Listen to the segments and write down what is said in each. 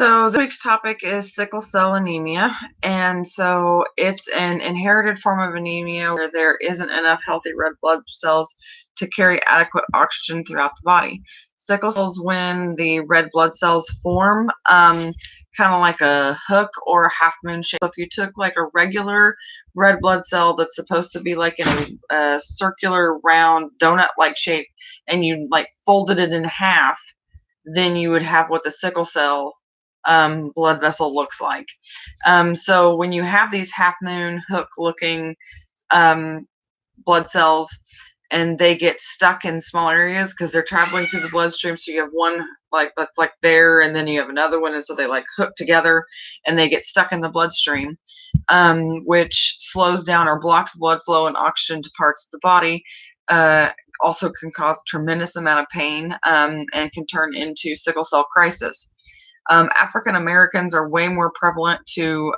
So this week's topic is sickle cell anemia. And so it's an inherited form of anemia where there isn't enough healthy red blood cells to carry adequate oxygen throughout the body. Sickle cells, when the red blood cells form, kind of like a hook or a half moon shape. So if you took like a regular red blood cell that's supposed to be like in a circular, round, donut-like shape, and you like folded it in half, then you would have what the sickle cell blood vessel looks like. So when you have these half moon hook looking um, blood cells and they get stuck in small areas because they're traveling through the bloodstream, so you have one like that's like there, and then you have another one, and so they like hook together and they get stuck in the bloodstream, which slows down or blocks blood flow and oxygen to parts of the body. uh, Also can cause tremendous amount of pain, and can turn into sickle cell crisis. African Americans are way more prevalent to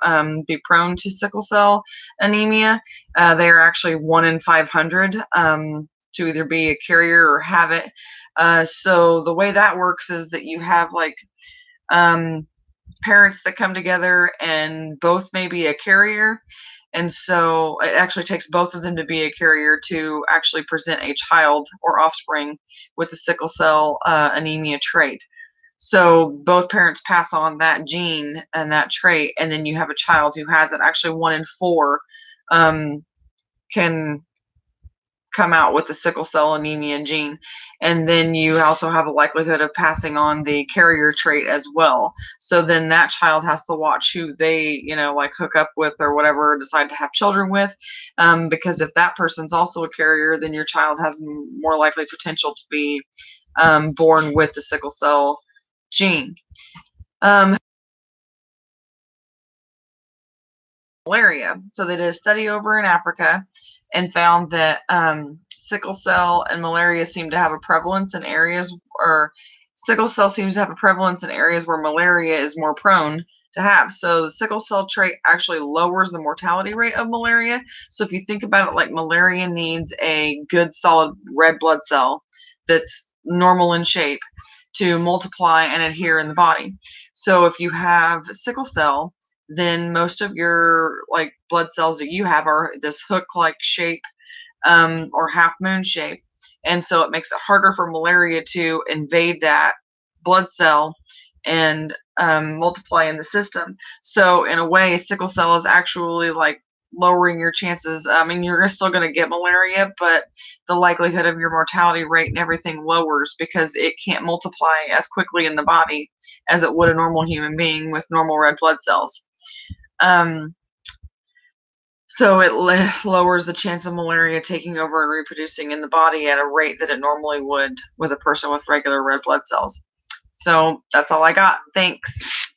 be prone to sickle cell anemia. They are actually 1 in 500 to either be a carrier or have it. So the way that works is that you have like um, parents that come together and both may be a carrier. And so it actually takes both of them to be a carrier to actually present a child or offspring with the sickle cell anemia trait. So both parents pass on that gene and that trait, and then you have a child who has it. Actually, 1 in 4 can come out with the sickle cell anemia gene. And then you also have a likelihood of passing on the carrier trait as well. So then that child has to watch who they, like hook up with or whatever, decide to have children with. Because if that person's also a carrier, then your child has more likely potential to be born with the sickle cell gene. Malaria. So they did a study over in Africa and found that sickle cell and malaria seem to have a prevalence in areas, or sickle cell seems to have a prevalence in areas where malaria is more prone to have. So the sickle cell trait actually lowers the mortality rate of malaria. So if you think about it, like malaria needs a good solid red blood cell that's normal in shape to multiply and adhere in the body. So if you have sickle cell, then most of your like blood cells that you have are this hook-like shape, or half moon shape, and so it makes it harder for malaria to invade that blood cell and multiply in the system. So in a way, sickle cell is actually like lowering your chances. I mean, you're still going to get malaria, but the likelihood of your mortality rate and everything lowers because it can't multiply as quickly in the body as it would a normal human being with normal red blood cells. Um, so it lowers the chance of malaria taking over and reproducing in the body at a rate that it normally would with a person with regular red blood cells. So that's all I got. Thanks.